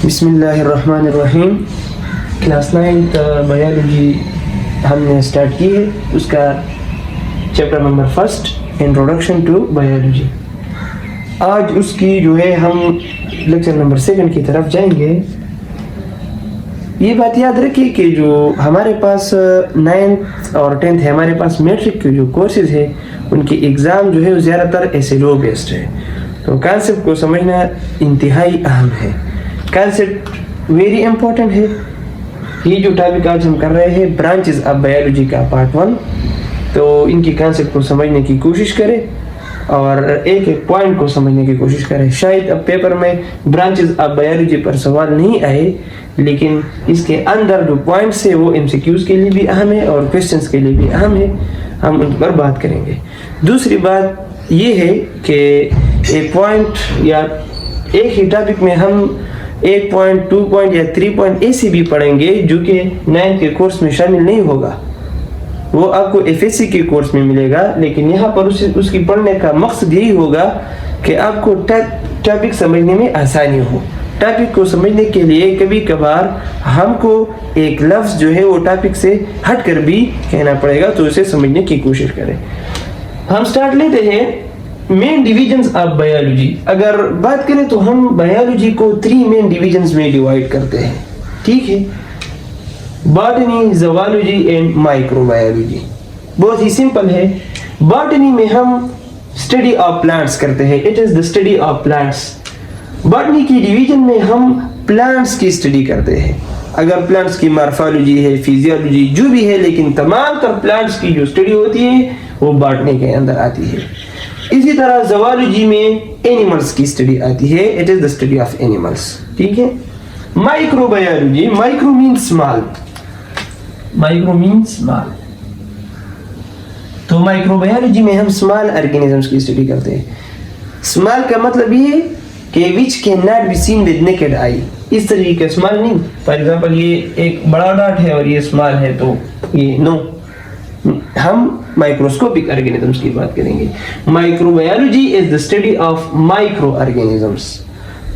بسم اللہ الرحمن الرحیم. کلاس 9 بایولوجی ہم نے اسٹارٹ کی ہے. اس کا chapter number 1 introduction to biology. آج اس کی جو ہے ہم لیکچر نمبر 2 کی طرف جائیں گے. یہ بات یاد رکھیے کہ جو ہمارے پاس 9th اور 10th ہے, ہمارے پاس میٹرک کے جو کورسز ہے ان کی ایگزام جو ہے وہ زیادہ تر ایسے لو بیسڈ ہے. تو کانسیپٹ کو سمجھنا انتہائی اہم ہے. کانسیپٹ ویری امپورٹنٹ ہے. یہ جو ٹاپک آج ہم کر رہے ہیں برانچز آف بایولوجی کا پارٹ 1, تو ان کی کانسیپٹ کو سمجھنے کی کوشش کرے اور ایک ایک پوائنٹ کو سمجھنے کی کوشش کرے. شاید اب پیپر میں برانچز آف بایولوجی پر سوال نہیں آئے, لیکن اس کے اندر جو پوائنٹس ہے وہ MCQs کے لیے بھی اہم ہے اور کویسچنس کے لیے بھی اہم ہے. ہم ان پر بات کریں گے. دوسری بات یہ ہے کہ ایک پوائنٹ یا ایک ہی ٹاپک میں ہم 1 پوائنٹ 2 پوائنٹ یا 3 پوائنٹ ایسے بھی پڑھیں گے جو کہ 9 کے کورس میں شامل نہیں ہوگا. وہ آپ کو FSC کے کورس میں ملے گا, لیکن یہاں پر اس کی پڑھنے کا مقصد یہی ہوگا کہ آپ کو ٹاپک سمجھنے میں آسانی ہو. ٹاپک کو سمجھنے کے لیے کبھی کبھار ہم کو ایک لفظ جو ہے وہ ٹاپک سے ہٹ کر بھی کہنا پڑے گا, تو اسے سمجھنے کی کوشش کریں. ہم سٹارٹ لیتے ہیں مین ڈویژنز آف بایولوجی. اگر بات کریں تو ہم بایولوجی کو 3 مین ڈویژنز میں ڈیوائڈ کرتے ہیں. ٹھیک ہے, botany, zoology and micro biology. بہت ہی سمپل ہے. باٹنی میں ہم اسٹڈی آف پلانٹس کرتے ہیں. It is the study of plants. Botany کی ڈویژن میں ہم پلانٹس کی اسٹڈی کرتے ہیں. اگر پلانٹس کی مارفالوجی ہے, فیزیولوجی جو بھی ہے, لیکن تمام تر پلانٹس کی جو اسٹڈی ہوتی ہے وہ باٹنی کے اندر آتی ہے. اسی طرح زوالوجی میں اینیملز کی اسٹڈی آتی ہے. It is the study of animals. ٹھیک ہے. Micro biology, micro means small. Micro means small. تو مائکرو بایولوجی میں ہم اسمال آرگینزمز کی اسٹڈی کرتے ہیں. اسمال کا مطلب یہ ہے کہ which cannot be seen with naked eye. اس طریقے کا اسمال نہیں. فار ایگزامپل یہ ایک بڑا ڈاٹ ہے اور یہ اسمال ہے, تو یہ نو. ہم مائکروسکوپک آرگینزمز کی بات کریں گے. Micro biology is the study of micro organisms.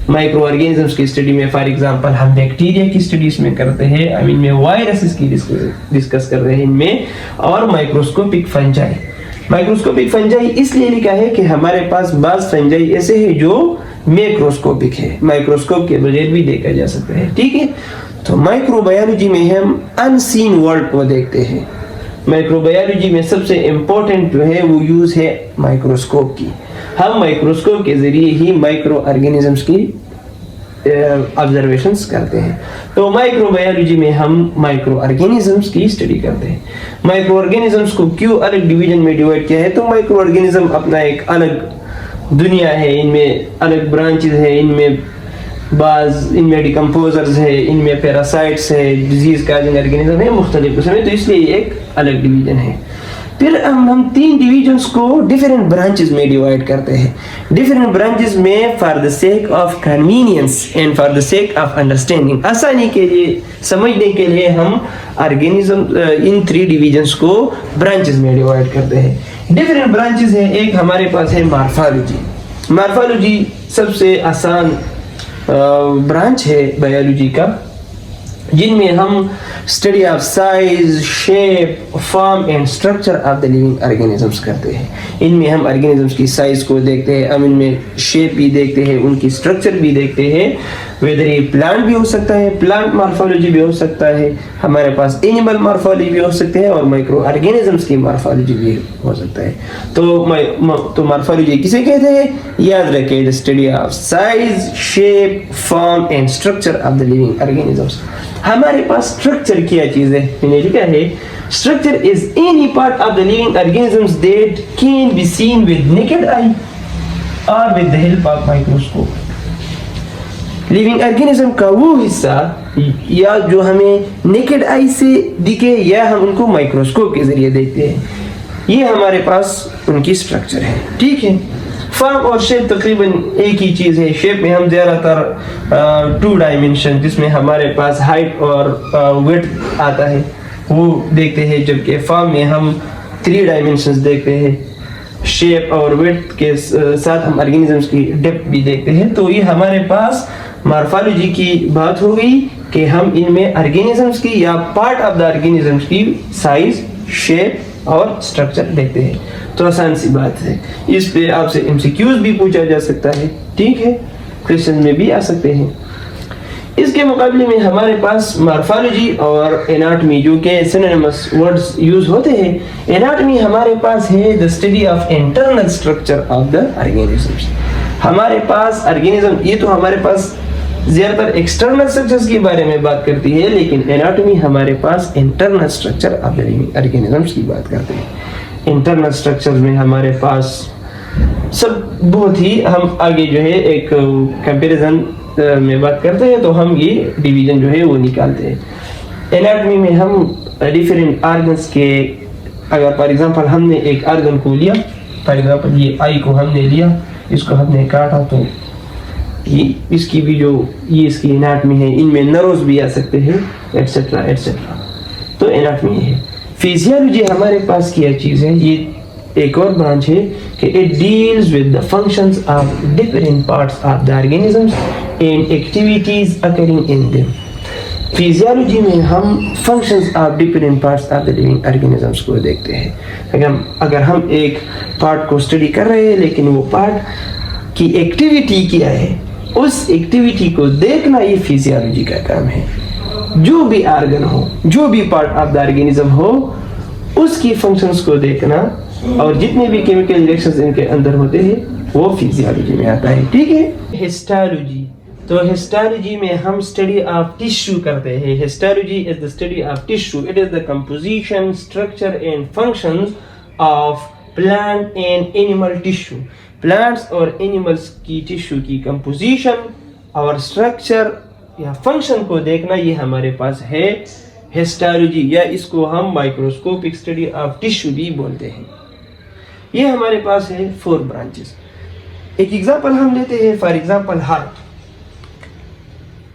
Micro organisms کی اسٹڈی میں فار ایگزامپل ہم بیکٹیریا کی اسٹڈیز میں کرتے ہیں, ان میں وائرسز کی ڈسکس کر رہے ہیں ان میں, اور مائکروسکوپک فنجائی. مائکروسکوپک فنجائی اس لیے لکھا ہے کہ ہمارے پاس بعض فنجائی ایسے ہیں جو میکروسکوپک ہے, مائکروسکوپ کے بغیر بھی دیکھا جا سکتا ہے. ٹھیک ہے. تو مائکرو بایولوجی میں ہم ان سین ورلڈ کو دیکھتے ہیں. مائکرو بایولوجی میں سب سے امپورٹنٹ جو ہے وہ یوز ہے مائکروسکوپ کی. ہم مائکروسکوپ کے ذریعے ہی مائکرو آرگینزمز کی آبزرویشنز کرتے ہیں. تو مائکرو بایولوجی میں ہم مائکرو آرگینزمز کی اسٹڈی کرتے ہیں. مائکرو آرگینزمز کو کیوں الگ ڈویژن میں ڈیوائڈ کیا ہے؟ تو مائکرو آرگینزم اپنا ایک الگ دنیا ہے, ان میں الگ برانچز ہے, ان میں بعض ان میں ڈیکمپوزرز ہے, ان میں پیراسائٹس ہے, ڈیزیز کازنگ آرگینزم ہے, مختلف قسم ہے. تو اس لیے یہ ایک الگ ڈویژن ہے. پھر ہم 3 ڈویژنس کو ڈیفرنٹ برانچز میں ڈیوائڈ کرتے ہیں. ڈیفرنٹ برانچز میں for the sake of convenience and for the sake of understanding, آسانی کے لیے سمجھنے کے لیے ہم آرگینزم ان 3 ڈویژنس کو برانچز میں ڈیوائڈ کرتے ہیں. ڈیفرنٹ برانچز ہیں. ایک ہمارے پاس ہے مارفالوجی. مارفالوجی سب سے آسان برانچ ہے بایولوجی کا, جن میں ہم study of size, shape, form and structure of the living organisms کرتے ہیں. ان میں ہم آرگینزمس کی سائز کو دیکھتے ہیں, ہم ان میں شیپ بھی دیکھتے ہیں, ان کی اسٹرکچر بھی دیکھتے ہیں. ویدر یہ پلانٹ بھی ہو سکتا ہے, پلانٹ مارفالوجی بھی ہو سکتا ہے, ہمارے پاس اینیمل مارفالوجی بھی ہو سکتے ہیں, اور مائکرو آرگینزمس کی مارفالوجی بھی ہو سکتا ہے. تو مارفالوجی کسے کہتے ہیں؟ یاد رکھیں, the study of size, shape, form and structure of the living organisms. ہمارے پاس اسٹرکچر کیا چیز ہے؟ میں نے لکھا ہے structure is any part of the living organisms that can be seen with naked eye اور with the help of microscope. Living organism کا وہ حصہ یا جو ہمیں نیکڈ آئی سے دکھے یا ہم ان کو مائکروسکوپ کے ذریعے دیکھتے ہیں, یہ ہمارے پاس ان کی اسٹرکچر ہے. ٹھیک ہے. فارم اور شیپ تقریباً ایک ہی چیز ہے. شیپ میں ہم زیادہ تر 2 ڈائمینشن جس میں ہمارے پاس ہائٹ اور ویڈتھ آتا ہے وہ دیکھتے ہیں, جبکہ فارم میں ہم 3 ڈائمینشنز دیکھتے ہیں. شیپ اور ویڈتھ کے ساتھ ہم آرگینزمز کی ڈیپتھ بھی دیکھتے ہیں. تو یہ ہمارے پاس مارفالوجی کی بات ہو گئی کہ ہم ان میں آرگینزمس کی یا پارٹ آف دا آرگینزمس کی سائز، شیپ اور اسٹرکچر دیکھتے ہیں. تو آسان سی بات ہے، اس پہ آپ سے MCQs بھی پوچھا جا سکتا ہے، ٹھیک ہے، کویشچن میں بھی آ سکتے ہیں. اس کے مقابلے میں ہمارے پاس مارفالوجی اور اناٹمی جو کہ سینونیمس ورڈز یوز ہوتے ہیں. اناٹمی ہمارے پاس ہے the study of internal structure of the organisms. ہمارے پاس آرگینزم، یہ تو ہمارے پاس زیادہ تر ایکسٹرنل اسٹرکچرز کے بارے میں بات کرتی ہے، لیکن اناٹمی ہمارے پاس internal structure of the organisms کی بات کرتے ہیں. انٹرنل اسٹرکچرز میں ہمارے پاس سب بہت ہی، ہم آگے جو ہے ایک کمپیریزن میں بات کرتے ہیں تو ہم یہ ڈویژن جو ہے وہ نکالتے ہیں. اناٹمی میں ہم ڈیفرنٹ آرگنس کے، اگر فار ایگزامپل ہم نے ایک آرگن کو لیا، فار ایگزامپل یہ آئی کو ہم نے لیا، اس کو ہم نے کاٹا، تو یہ اس کی بھی جو یہ اس کی اناٹمی ہے، ان میں نروز بھی آ سکتے ہیں ایٹسٹرا ایٹسٹرا. تو اناٹمی ہے. فزیالوجی ہمارے پاس کیا چیز ہے، یہ ایک اور برانچ ہے کہ it deals with the functions of different parts of the organisms and activities occurring in them. Physiology میں ہم functions of different parts of the living organisms کو دیکھتے ہیں. اگر ہم ایک پارٹ کو اسٹڈی کر رہے ہیں لیکن وہ پارٹ کی ایکٹیویٹی کیا ہے، اس ایکٹیویٹی کو دیکھنا یہ فزیالوجی کا کام ہے. جو بھی آرگن ہو، جو بھی پارٹ آف دا آرگینزم ہو، اس کی فنکشنز کو دیکھنا اور جتنے بھی کیمیکل ریئیکشنز ان کے اندر ہوتے ہیں وہ فزیالوجی میں آتا ہے. ٹھیک ہے. ہسٹالوجی، تو ہسٹالوجی میں ہم اسٹڈی آف ٹیشو کرتے ہیں. Histology is the study of tissue. It is the composition, structure and functions of plant and animal tissue. Plants اور اینیملس کی ٹیشو کی کمپوزیشن اور اسٹرکچر یا فنکشن کو دیکھنا، یہ ہمارے پاس ہے ہسٹالوجی، یا اس کو ہم مائکروسکوپک اسٹڈی آف ٹیشو بھی بولتے ہیں. یہ ہمارے پاس ہے 4 برانچز. ایک ایگزامپل ہم لیتے ہیں، فار ایگزامپل ہارٹ.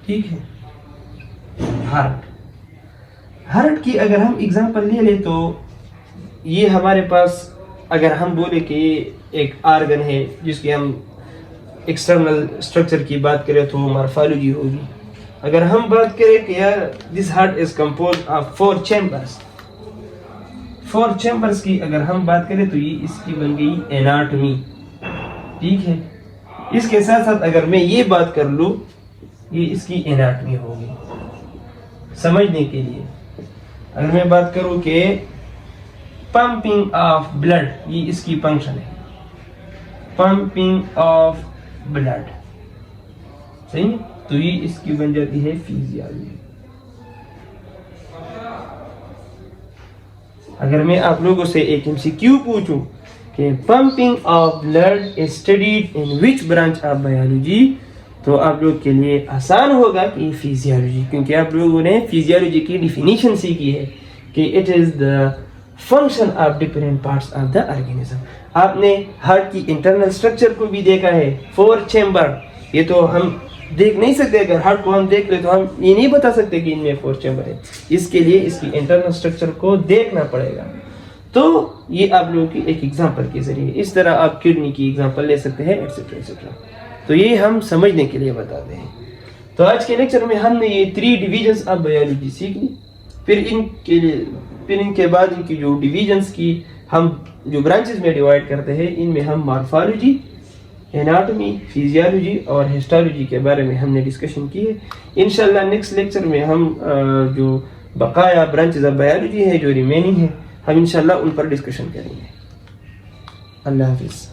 ٹھیک ہے، ہارٹ کی اگر ہم ایگزامپل لے لیں تو یہ ہمارے پاس، اگر ہم بولے کہ ایک آرگن ہے جس کی ہم ایکسٹرنل اسٹرکچر کی بات کریں تو مارفالوجی ہوگی. اگر ہم بات کریں کہ یار this heart is compose of 4 chambers, 4 chambers کی اگر ہم بات کریں تو یہ اس کی بن گئی اناٹمی. ٹھیک ہے. اس کے ساتھ ساتھ اگر میں یہ بات کر لوں، یہ اس کی اناٹمی ہوگی. سمجھنے کے لیے اگر میں بات کروں کہ پمپنگ آف بلڈ، یہ اس کی فنکشن ہے، پمپنگ آف بلڈ. صحیح، تو یہ اس کی بن جاتی ہے فزیالوجی. اگر میں آپ لوگوں سے ایک MCQ پوچھوں کہ pumping of blood is studied in which branch of biology, تو آپ لوگ کے لیے آسان ہوگا کہ فزیالوجی، کیونکہ آپ لوگوں نے فزیالوجی کی ڈیفینیشن سیکھی ہے کہ it is the function of different parts of the organism. آپ نے ہارٹ کی انٹرنل اسٹرکچر کو بھی دیکھا ہے، 4 چیمبر. یہ تو ہم دیکھ نہیں سکتے، اگر ہارٹ کو ہم دیکھ لیں تو ہم یہ نہیں بتا سکتے کہ ان میں 4 چیمبر ہے. اس کے لیے اس کی انٹرنل اسٹرکچر کو دیکھنا پڑے گا. تو یہ آپ لوگوں کی ایک ایگزامپل کے ذریعے، اس طرح آپ کڈنی کی ایگزامپل لے سکتے ہیں ایٹسٹرا ایٹسٹرا. تو یہ ہم سمجھنے کے لیے بتاتے ہیں. تو آج کے لیکچر میں ہم نے یہ 3 ڈویژنز آف بایولوجی سیکھ لی. پھر ان کے بعد ان کی جو ڈویژنز کی ہم جو برانچز میں ڈیوائڈ کرتے ہیں، ان میں ہم مارفالوجی، اناٹمی، فزیالوجی اور ہسٹالوجی کے بارے میں ہم نے ڈسکشن کی ہے. انشاءاللہ نیکسٹ لیکچر میں ہم جو بقایا برانچز آف بایولوجی ہے جو ریمیننگ ہے، ہم انشاءاللہ ان پر ڈسکشن کریں گے. اللہ حافظ.